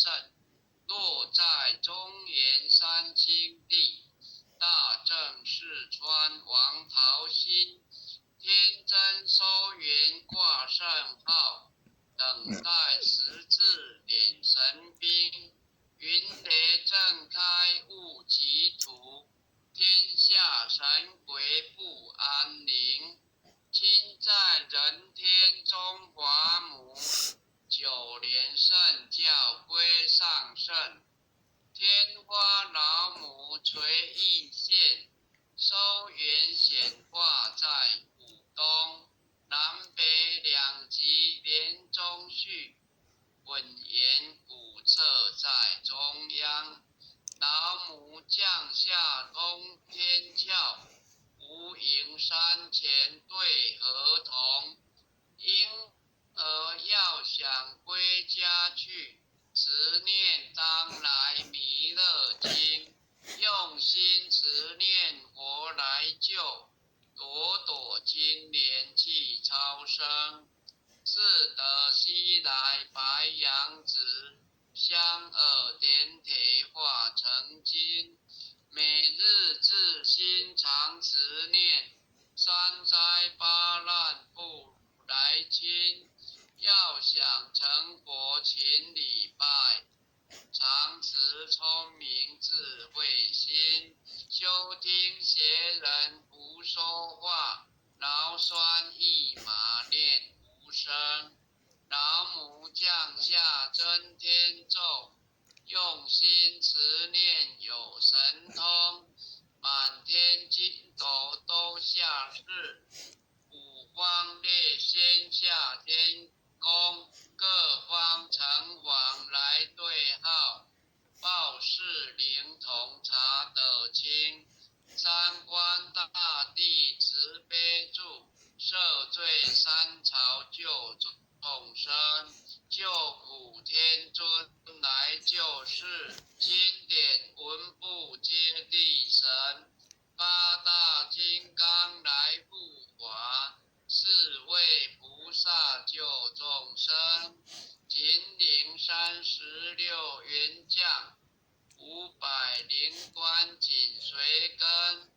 盛，落在中原山青地。大正四川王桃心，天真收元挂圣号，等待时至点神兵。云雷震开雾即除，天下神鬼不安宁。亲在人天中华母，九年圣教归上圣。天花老母垂印现，收元显化在古东。南北两极连中续，稳严古策在中央。老母降下通天教，无垠山前对河童。婴儿要想归家去，持念当来弥勒经。用心持念佛来救，朵朵金莲气超生。自得西来白杨子，香耳点铁化成金。每日自心常持念，三灾八难不来侵。要想成佛勤礼拜，常持聪明智慧心。修听邪人胡说话，劳酸一马念无声。老母降下真天咒，用心持念有神通。满天星斗都下世，五方列仙下天宫。各方城隍来对号，报事灵童查得清。三官大帝慈悲助，赦罪三朝救众生。救苦天尊来救世，经典文部接地神。八大金刚来护法，四位菩萨救众生。金陵36员将，500灵官紧随跟。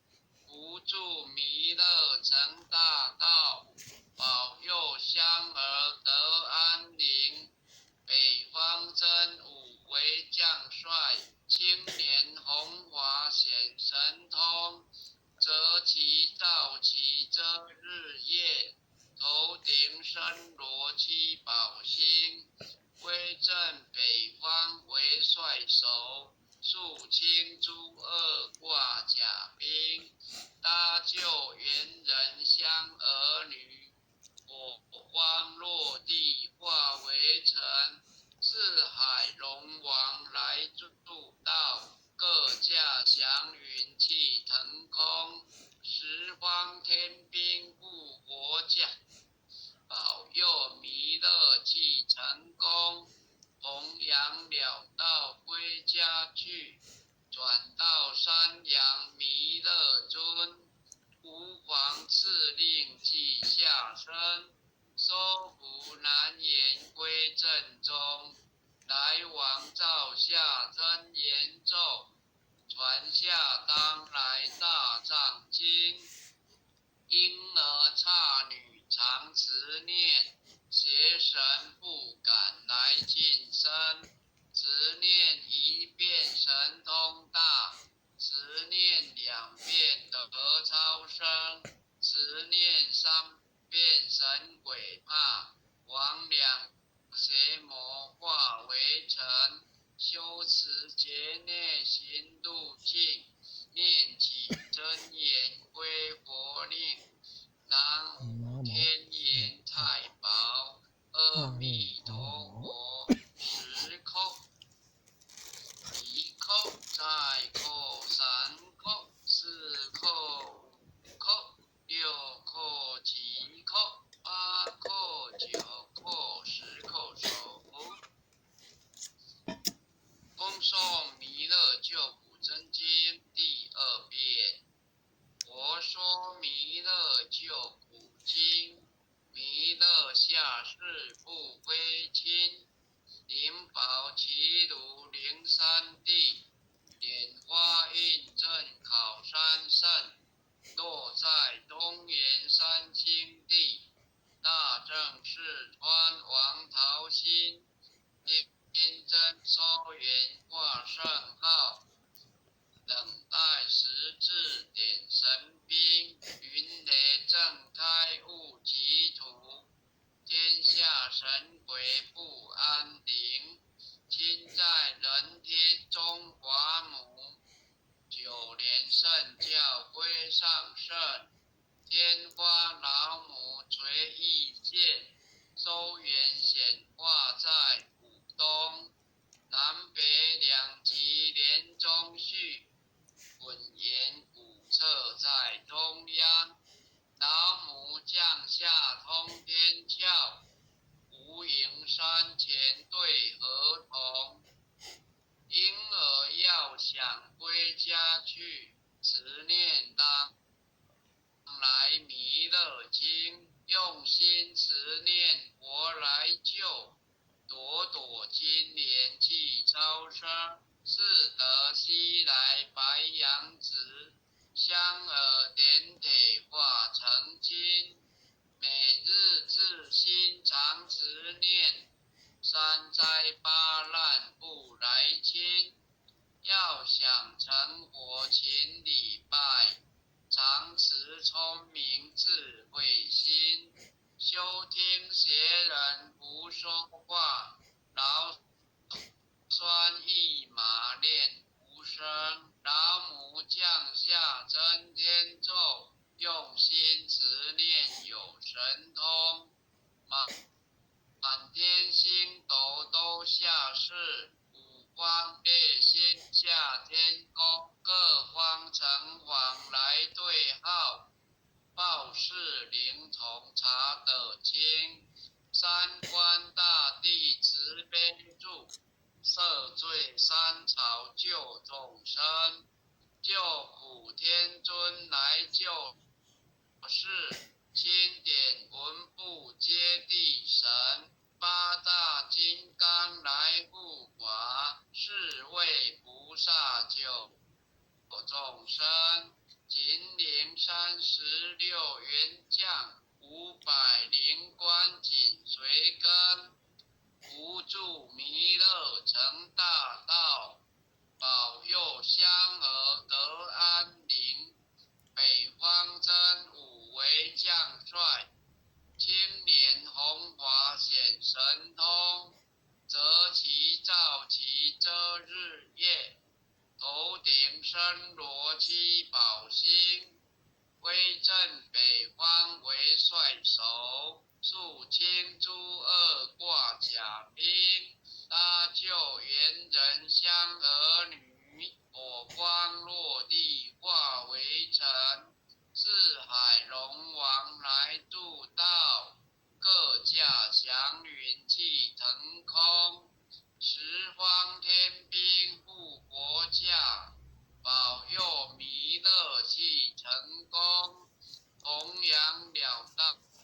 扶助弥勒成大道，保佑香儿得安宁。北方真武为将帅，青年红华显神通。择其照其遮日夜，头顶身罗七宝星。威震北方为帅首，肃清诸恶挂甲兵。搭救猿人香儿女，火荒落地化为尘。四海龙王来助道，各驾祥云气腾空。十方天兵护国家，保佑弥勒气成功。弘扬了道归家去，转到山阳弥勒尊。吾皇赐令即下生，收服难言归正中。来往照下真言咒，传下当来大藏经。婴儿刹女常持念，邪神不敢来近身。持念一遍神通大，持念2遍得超生。持念3遍神鬼怕，魍魉邪魔化为尘。修持劫内行路径，念起真言归佛令。南无天眼太保，阿弥王桃心，天真收圆挂圣号，等待时至点神兵，云雷震开雾集土，天下神鬼不安宁，亲在人天中华母，九年圣教归上圣，天花老母垂意见，周圆显化在古东，南北两极连中续，混言古策在中央，老母降下通天窍，无影山前对河童，婴儿要想归家去，慈念当来弥勒经，用心慈念佛来救，朵朵金莲济超生，是得西来白羊子，香耳点腿化成金，每日自心常慈念，三灾八难不来侵，要想成佛请礼拜，常持聪明智慧心，休听邪人胡说话，劳酸一马练无声，老母降下真天咒，用心持念有神通，满天星斗都下世，五方列星下天宫，各方城隍来对号，报事灵童查得清，三官大帝慈悲助，赦罪三朝救众生，救苦天尊来救世，钦点文部接地神，八大金刚来护法，是为菩萨救众生，金陵36员将，500灵官紧随跟，扶助弥勒成大道，保佑香儿得安宁，北方真武为将帅，青年红华显神通，择其照其遮日夜，头顶身罗七宝星，威震北方为帅首，肃清诸恶挂甲兵，搭救猿人香儿女，火光落地化为尘，四海龙王来渡道，各驾祥云气腾空，十方天兵护国驾，保佑弥勒济成功，弘扬了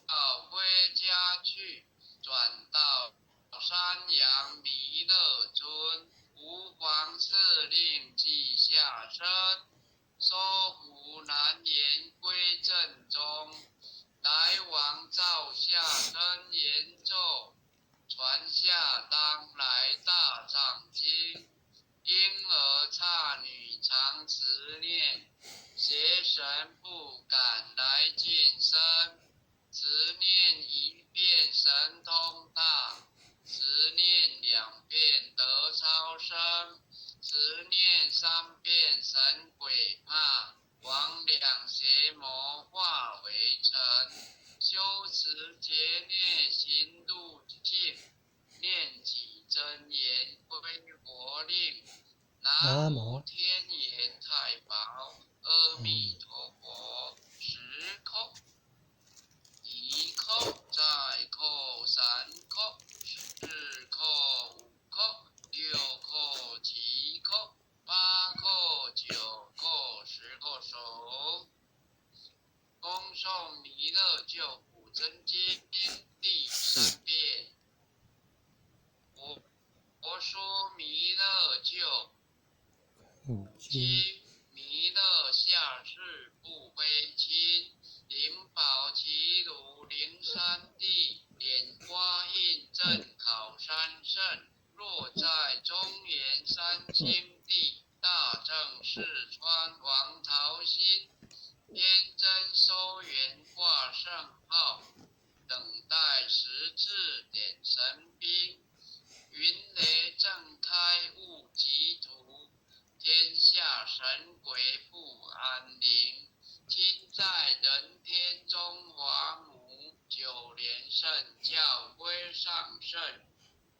道归家去，转到山阳弥勒尊，吾皇敕令记下身，收服难言归正中，来往照下真言咒，传下当来大藏经，婴儿刹女常慈念，邪神不敢来近身，慈念一遍神通大，慈念2遍得超生，慈念3遍神鬼怕，魍魉邪魔化为尘，修持劫孽行路径，念几真言归佛令，南无天眼太保阿弥陀佛，10叩，1叩，再叩3叩，4叩5叩，6叩7叩，8叩9叩10叩手，恭诵弥勒救苦真经第3遍。佛说弥勒救经，弥勒下世不非亲，灵宝齐如灵山地，莲花印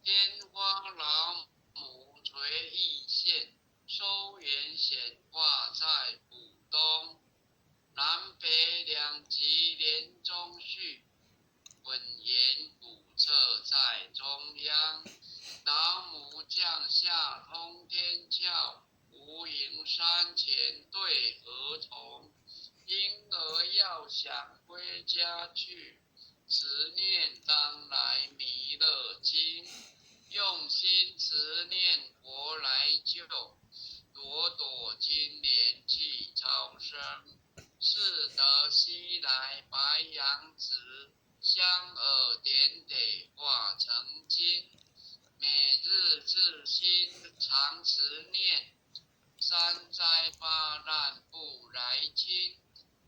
天花老母垂义县，收元显化在浦东，南北两极连中续，混言古侧在中央。老母降下通天窍，无垠山前对河童。婴儿要想归家去，慈念当来弥勒经。用心慈念佛来救，朵朵金莲济超生。是得西来白羊子，香耳点得化成金。每日自心常持念，三灾八难不来侵。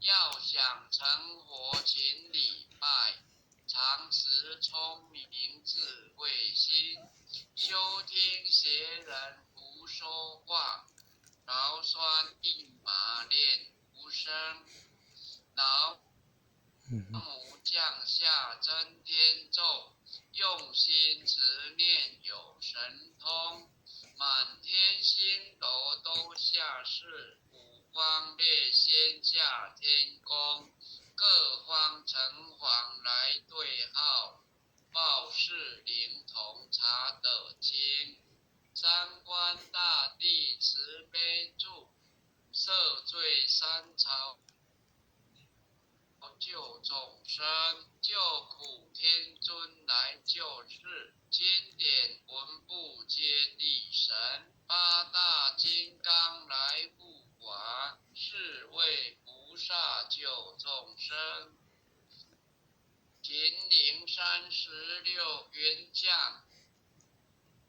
要想成佛勤礼拜，常持聪明智慧心。休听邪人胡说话，劳酸一马练无声。老母降下真天咒，用心持念有神通。满天星斗都下世，五方列仙下天宫。各方城隍来对号，报事灵童查得清。三官大帝慈悲助，赦罪三朝救众生。救苦天尊来救世，经典文部皆地神。八大金刚来护法，是为菩萨救众生。秦岭36员将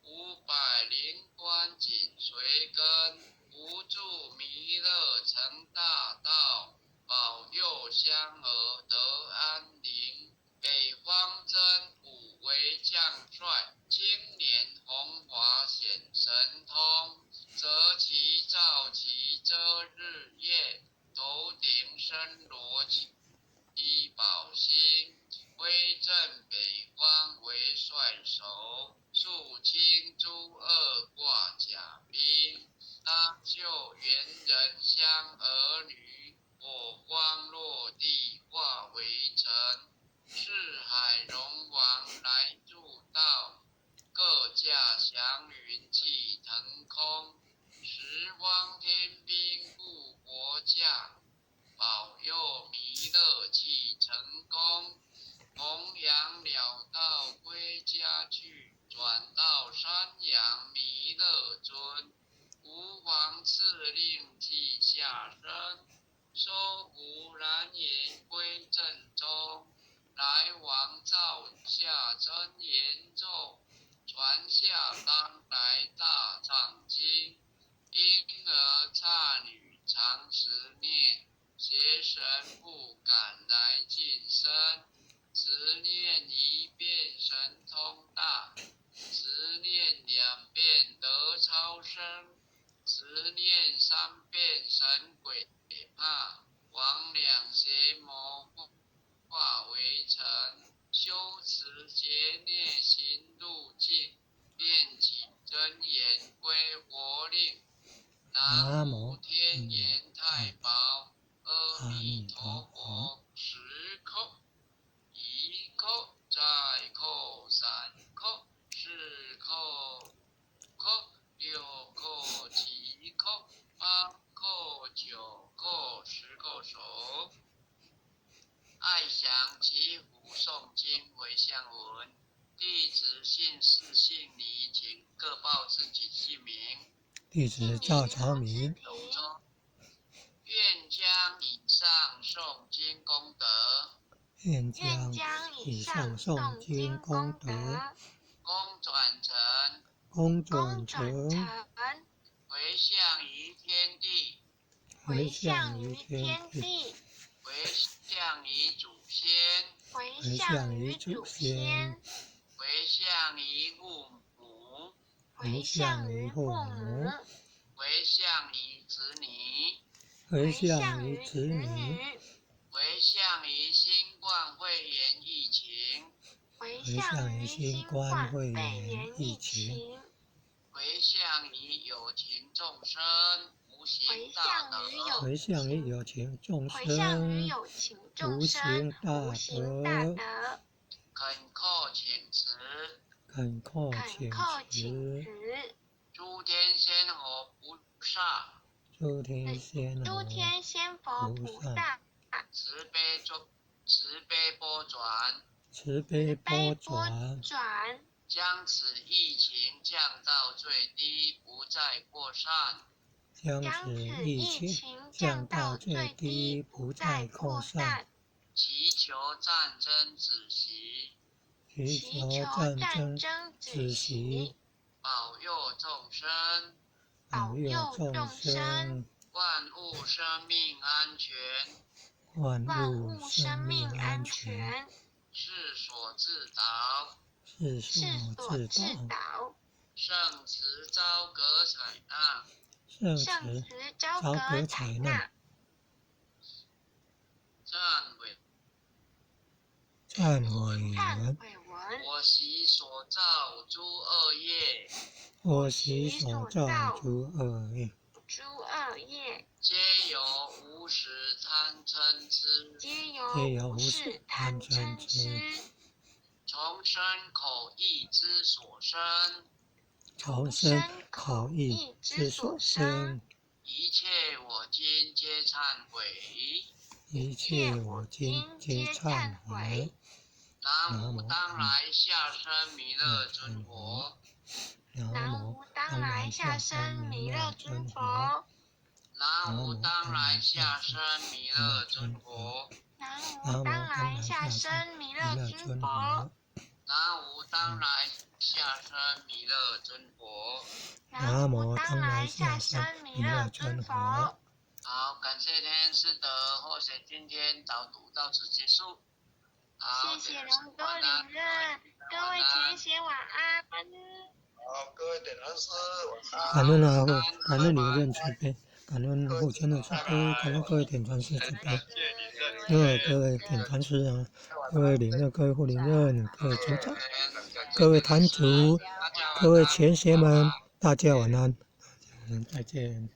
，500灵官紧随跟。扶助弥勒成大道，保佑香儿得安宁。北方真武为将帅，今年红华显神通。择其照其遮日夜，头顶身罗七宝星。威震北方为帅首，肃清诸恶挂甲兵。搭救猿人香儿女，火光落地化为尘。四海龙王来助道，各驾祥云气腾空。十方天兵护国将，保佑弥勒气成功。弘扬了道归家去，转到山阳弥勒尊。吾皇赐令即下生，收服蓝颜归正中。来往照下真言咒，传下当来大藏经。婴儿刹女常持念，邪神不敢来近身。持念一遍神通大，持念2遍得超生。持念3遍神鬼怕，魍魉邪魔化为尘。修持劫孽行路径，念起真言归佛令。南无天眼太保，阿弥陀佛。10叩，1叩，再叩3叩，4叩叩，6叩7叩，8叩9叩，10叩首。爱详祈福诵经回向文，弟子姓氏姓倪，请各报自己姓名。弟子赵朝明，愿将以上诵经功德，愿将以上诵经功德公转成，回向于天地，回向于天地，回向于祖先，回向于祖先，回向于父母，回向于父母，回向于子女，回向于子女，回向于新冠肺炎疫情，回回向于新冠肺炎疫情，回向于有情众生无形大德，回向于有情众回向于生有情无众生形大无形大德，德，恳叩请辞，恳叩恳请叩请辞，辞，诸天仙佛菩萨，诸天仙诸天仙佛菩萨，菩萨，慈悲波转，慈悲波悲波转，转，将此疫情降到最低，不再扩散。将将此此疫疫情情降降到到最最低，低，不不再再扩扩散。散。祈求战争止息，祈祈求求战战争争止止息息，，保佑众生，保佑众众生，生，万物生命安全，万万物物生命安生命安全，全，是所自导。是是所自所自导。导。圣慈昭格采纳，圣圣慈慈昭昭格格采纳，采纳，赞伟忏悔忏文。悔文。我习所造诸恶业，我习所造诸恶业，诸恶业，皆由无始贪嗔痴，皆皆由无由无始始贪贪嗔嗔痴痴，从身口意之所生，从身口意之所生，一切我今皆忏悔。一切我今皆忏悔。南无当来下生弥勒尊佛，南无当来下生弥勒尊佛，南无当来下生弥勒尊佛，南无当来下生弥勒尊佛，南无当来下生弥勒尊佛。南无当来下生弥勒尊佛。好，感谢天师德，或许今天导读到此结束。好，谢谢龙哥领任，各位前贤晚安。好，各位点灯师晚安。感恩啊，感恩领任慈悲，感恩父亲的慈悲，感恩各位点传师慈悲。各位点传师啊，各位领任，各位护领任，各位组长，各位坛主，各位前贤们，大家晚安，再见。